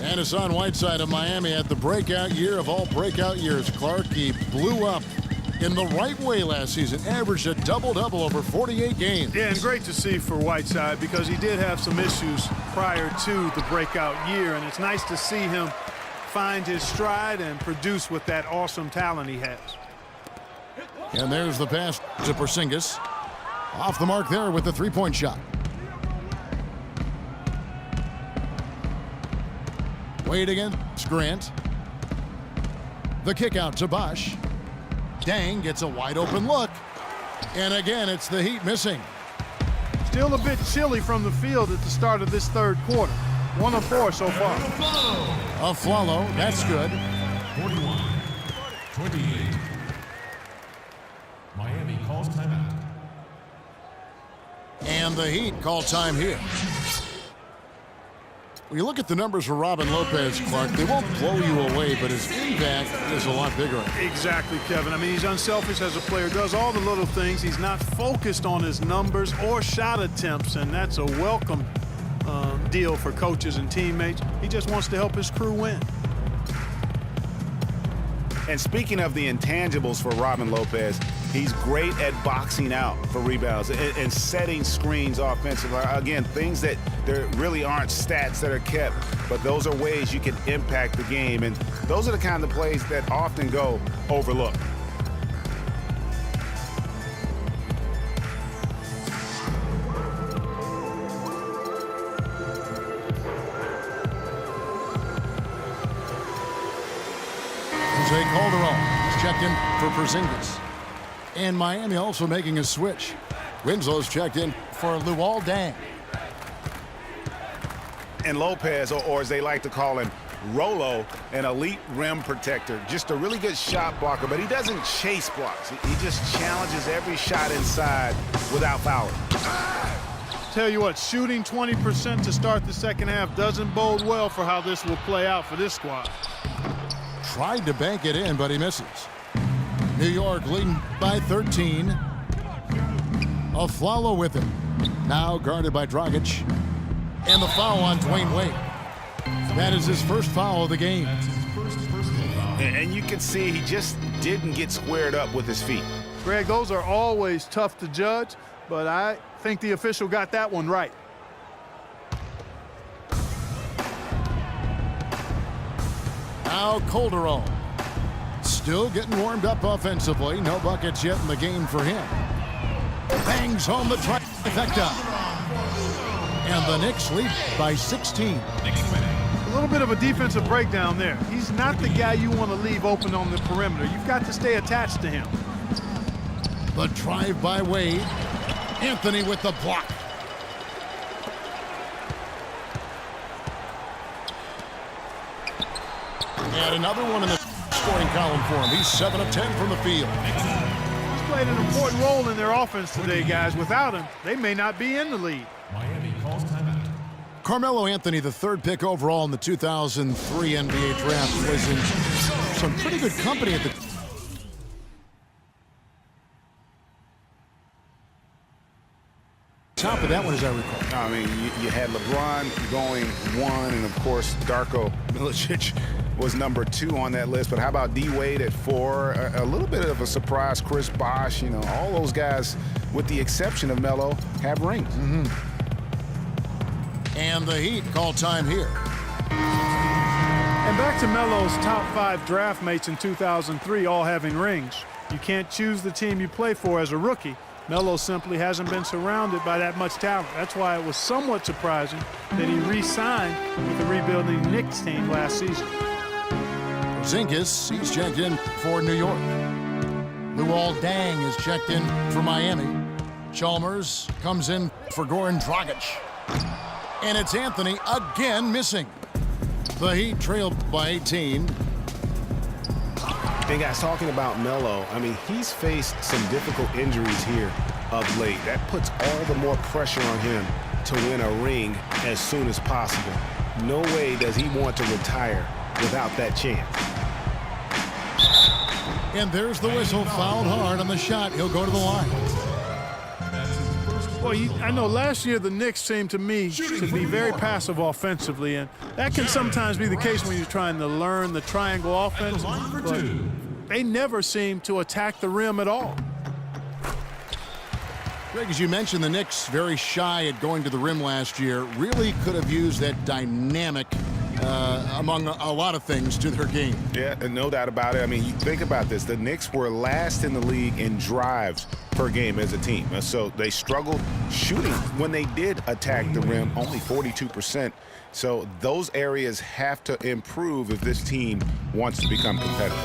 And Hassan Whiteside of Miami had the breakout year of all breakout years. Clark, he blew up in the right way last season, averaged a double-double over 48 games. Yeah, and great to see for Whiteside because he did have some issues prior to the breakout year, and it's nice to see him find his stride and produce with that awesome talent he has. And there's the pass to Porzingis. Off the mark there with the three-point shot. Wade against Grant. The kick out to Bosch. Dang gets a wide open look. And again, it's the Heat missing. Still a bit chilly from the field at the start of this third quarter. 1 of 4 so far. A follow, that's good. 41-28. Miami calls timeout. And the Heat call time here. When you look at the numbers for Robin Lopez, Clark, they won't blow you away, but his impact is a lot bigger. Exactly, Kevin. I mean, he's unselfish as a player, does all the little things. He's not focused on his numbers or shot attempts, and that's a welcome deal for coaches and teammates. He just wants to help his crew win. And speaking of the intangibles for Robin Lopez, he's great at boxing out for rebounds and setting screens offensively. Again, things that there really aren't stats that are kept, but those are ways you can impact the game. And those are the kind of plays that often go overlooked. Calderon is checked in for Porzingis. And Miami also making a switch. Winslow's checked in for Luol Deng. And Lopez, or as they like to call him, Rolo, an elite rim protector. Just a really good shot blocker, but he doesn't chase blocks. He just challenges every shot inside without fouling. Tell you what, shooting 20% to start the second half doesn't bode well for how this will play out for this squad. Tried to bank it in, but he misses. New York leading by 13. Aflalo with him. Now guarded by Dragic. And the foul on Dwayne Wade. That is his first foul of the game. And you can see he just didn't get squared up with his feet. Greg, those are always tough to judge, but I think the official got that one right. Now Calderon. Still getting warmed up offensively. No buckets yet in the game for him. Bangs home the trifecta. And the Knicks lead by 16. A little bit of a defensive breakdown there. He's not the guy you want to leave open on the perimeter. You've got to stay attached to him. The drive by Wade. Anthony with the block. And another one in the scoring column for him. He's 7 of 10 from the field. He's played an important role in their offense today, guys. Without him, they may not be in the lead. Miami calls timeout. Carmelo Anthony, the 3rd pick overall in the 2003 NBA draft, was in some pretty good company at the top of that one, as I recall. I mean, you had LeBron going 1, and of course, Darko Milicic was number 2 on that list. But how about D Wade at 4? A little bit of a surprise, Chris Bosh. You know, all those guys, with the exception of Melo, have rings. And the Heat call time here. And back to Melo's top 5 draft mates in 2003, all having rings. You can't choose the team you play for as a rookie. Melo simply hasn't been surrounded by that much talent. That's why it was somewhat surprising that he re-signed with the rebuilding Knicks team last season. Porzingis, he's checked in for New York. Luol Deng is checked in for Miami. Chalmers comes in for Goran Dragic. And it's Anthony again missing. The Heat trail by 18. And guys, talking about Melo, I mean, he's faced some difficult injuries here of late. That puts all the more pressure on him to win a ring as soon as possible. No way does he want to retire without that chance. And there's the whistle, fouled hard on the shot. He'll go to the line. Well, Well, I know last year the Knicks seemed to me to be very passive offensively, and that can sometimes be the case when you're trying to learn the triangle offense, but they never seem to attack the rim at all. Greg, as you mentioned, the Knicks very shy at going to the rim last year. Really could have used that dynamic among a lot of things to their game. Yeah, no doubt about it. I mean, you think about this. The Knicks were last in the league in drives per game as a team. So they struggled shooting when they did attack the rim, only 42%. So those areas have to improve if this team wants to become competitive.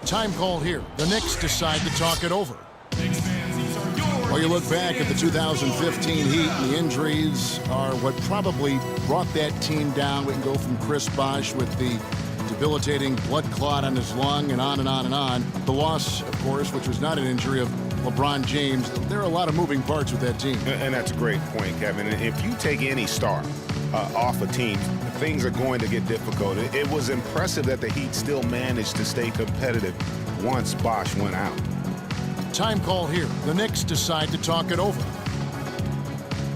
Time called here. The Knicks decide to talk it over. Well, you look back at the 2015 Heat, and the injuries are what probably brought that team down. We can go from Chris Bosh with the debilitating blood clot on his lung and on and on and on. The loss, of course, which was not an injury, of LeBron James. There are a lot of moving parts with that team. And that's a great point, Kevin. If you take any star off a team, things are going to get difficult. It was impressive that the Heat still managed to stay competitive once Bosh went out. Time call here. The Knicks decide to talk it over.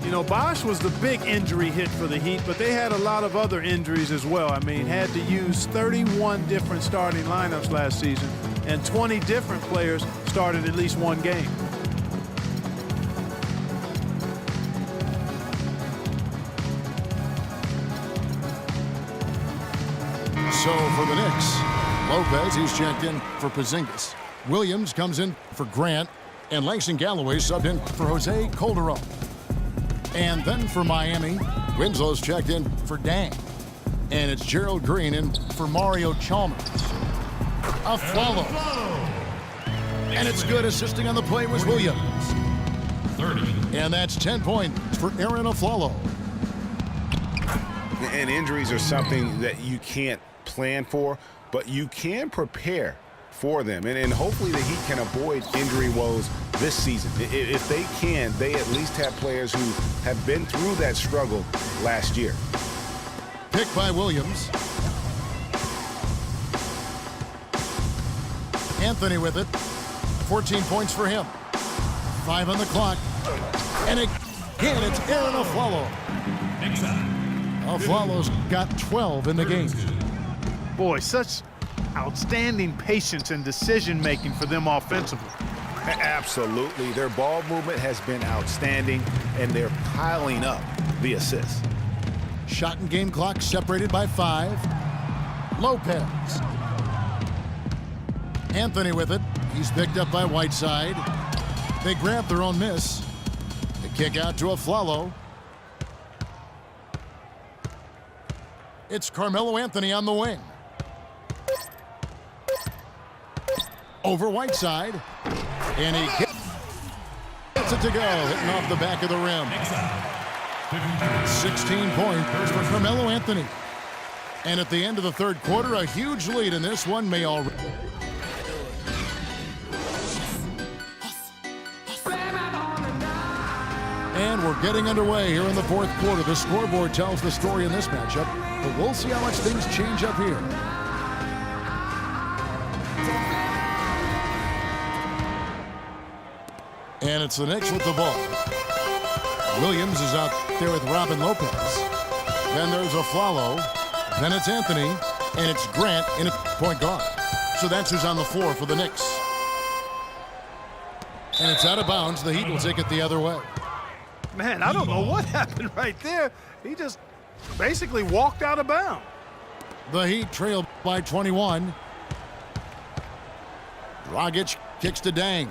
You know, Bosh was the big injury hit for the Heat, but they had a lot of other injuries as well. I mean, had to use 31 different starting lineups last season, and 20 different players started at least one game. So for the Knicks, Lopez, he's checked in for Porzingis. Williams comes in for Grant, and Langston Galloway subbed in for Jose Calderon. And then for Miami, Winslow's checked in for Dang. And it's Gerald Green in for Mario Chalmers. Afflalo. And it's good. Assisting on the play was Williams. 30. And that's 10 points for Aaron Afflalo. And injuries are something that you can't plan for, but you can prepare for them. And hopefully the Heat can avoid injury woes this season. If they can, they at least have players who have been through that struggle last year. Pick by Williams. Anthony with it. 14 points for him. 5 on the clock. And again, it's Aaron Afflalo. Afflalo's got 12 in the game. Boy, such outstanding patience and decision-making for them offensively. Absolutely. Their ball movement has been outstanding, and they're piling up the assists. Shot and game clock separated by 5. Lopez. Anthony with it. He's picked up by Whiteside. They grab their own miss. The kick out to Afflalo. It's Carmelo Anthony on the wing. Over Whiteside. And he gets it to go, hitting off the back of the rim. 16 points for Carmelo Anthony. And at the end of the third quarter, a huge lead in this one may already. And we're getting underway here in the fourth quarter. The scoreboard tells the story in this matchup, but we'll see how much things change up here. And it's the Knicks with the ball. Williams is out there with Robin Lopez. Then there's Afflalo. Then it's Anthony. And it's Grant in at point guard. So that's who's on the floor for the Knicks. And it's out of bounds. The Heat will take it the other way. Man, I don't know what happened right there. He just basically walked out of bounds. The Heat trail by 21. Dragic kicks to Dang.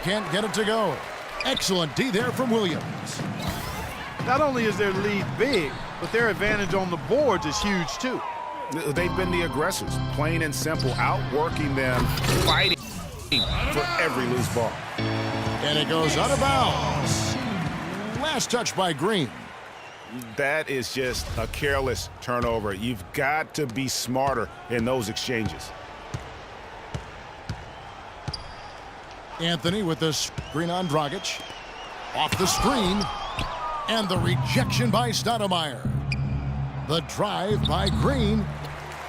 Can't get it to go. Excellent D there from Williams. Not only is their lead big, but their advantage on the boards is huge too. They've been the aggressors, plain and simple, outworking them, fighting for every loose ball. And it goes out of bounds. Last touch by Green. That is just a careless turnover. You've got to be smarter in those exchanges. Anthony with the screen on Dragic. Off the screen. And the rejection by Stoudemire. The drive by Green.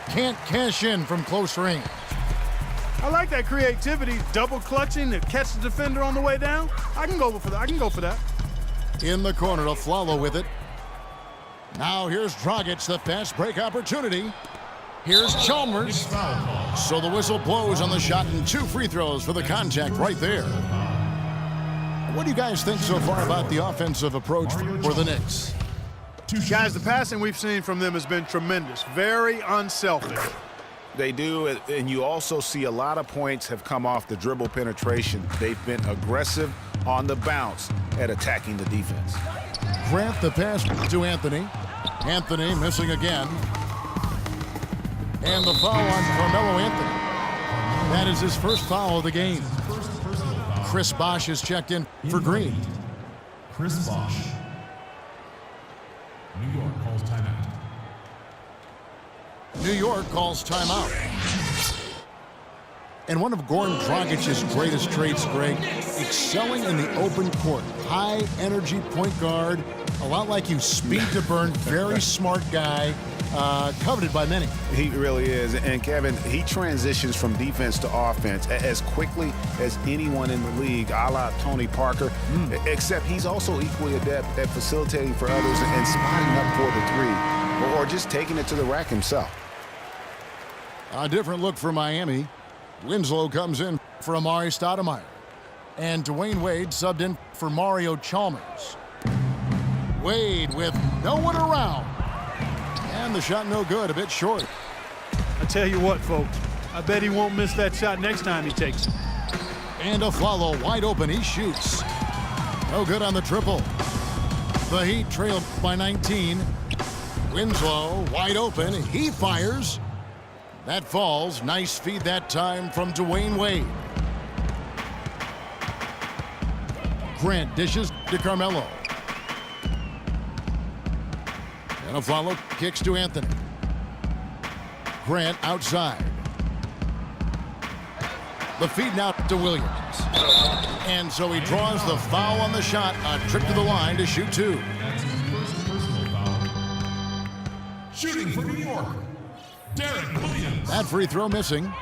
Can't cash in from close range. I like that creativity, double clutching to catch the defender on the way down. I can go for that. In the corner, Aflalo with it. Now here's Dragic, the fast break opportunity. Here's Chalmers. So the whistle blows on the shot and 2 free throws for the contact right there. What do you guys think so far about the offensive approach for the Knicks? Guys, the passing we've seen from them has been tremendous. Very unselfish. They do, and you also see a lot of points have come off the dribble penetration. They've been aggressive on the bounce at attacking the defense. Grant the pass to Anthony. Anthony missing again. And the foul on Carmelo Anthony. That is his first foul of the game. Chris Bosh is checked in for Green. Chris Bosh. New York calls timeout. New York calls timeout. And one of Goran Dragic's greatest traits, Greg, excelling in the open court. High energy point guard, a lot like you, speed to burn, very smart guy, coveted by many. He really is. And Kevin, he transitions from defense to offense as quickly as anyone in the league, a la Tony Parker, except he's also equally adept at facilitating for others and spotting up for the three, or just taking it to the rack himself. A different look for Miami. Winslow comes in for Amari Stoudemire. And Dwayne Wade subbed in for Mario Chalmers. Wade with no one around. And the shot no good, a bit short. I tell you what, folks, I bet he won't miss that shot next time he takes it. And Aflalo wide open, he shoots. No good on the triple. The Heat trail by 19. Winslow wide open, he fires. That falls. Nice feed that time from Dwayne Wade. Grant dishes to Carmelo. And Aflalo kicks to Anthony. Grant outside. The feed now to Williams. And so he draws the foul on the shot. A trip to the line to shoot 2. That's his first personal foul. Shooting for New York, Derek Williams. That free throw missing.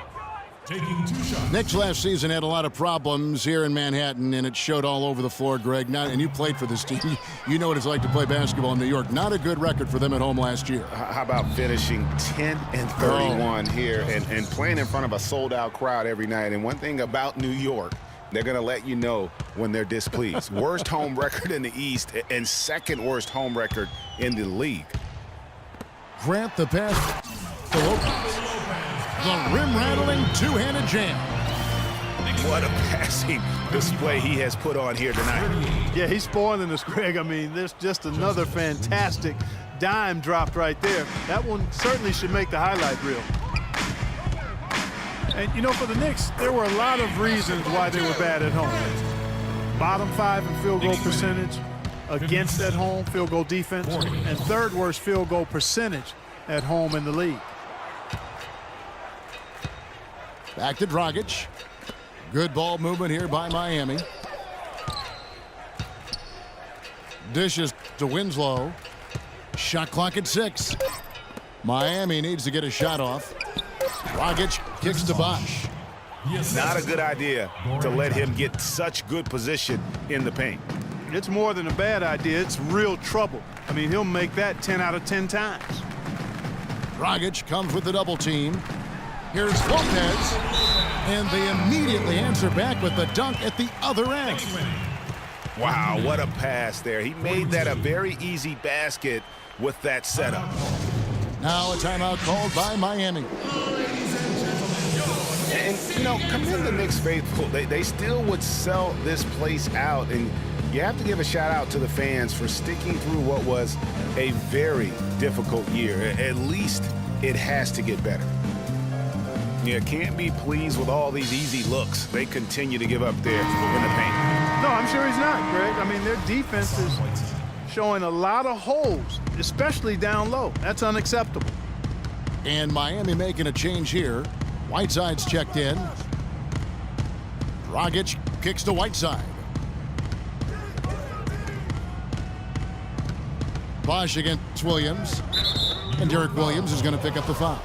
Taking 2 shots. Knicks last season had a lot of problems here in Manhattan, and it showed all over the floor, Greg. And you played for this team. You know what it's like to play basketball in New York. Not a good record for them at home last year. How about finishing 10-31 here and playing in front of a sold-out crowd every night? And one thing about New York, they're going to let you know when they're displeased. Worst home record in the East and second worst home record in the league. Grant the pass to Lopez. The rim-rattling two-handed jam. What a passing display he has put on here tonight. Yeah, he's spoiling us, Greg. I mean, there's just another fantastic dime dropped right there. That one certainly should make the highlight reel. And, you know, for the Knicks, there were a lot of reasons why they were bad at home. Bottom 5 in field goal percentage against at home field goal defense, and third worst field goal percentage at home in the league. Back to Dragic. Good ball movement here by Miami. Dishes to Winslow. Shot clock at 6. Miami needs to get a shot off. Dragic kicks to Bosh. Not a good idea to let him get such good position in the paint. It's more than a bad idea. It's real trouble. I mean, he'll make that 10 out of 10 times. Dragic comes with the double team. Here's Lopez. And they immediately answer back with the dunk at the other end. Wow, what a pass there. He made that a very easy basket with that setup. Now a timeout called by Miami. And, you know, commend the Knicks faithful. They still would sell this place out. And you have to give a shout out to the fans for sticking through what was a very difficult year. At least it has to get better. You can't be pleased with all these easy looks they continue to give up there in the paint. No, I'm sure he's not, Greg. I mean, their defense is showing a lot of holes, especially down low. That's unacceptable. And Miami making a change here. Whiteside's checked in. Dragic kicks to Whiteside. Bosch against Williams. And Derek Williams is going to pick up the foul.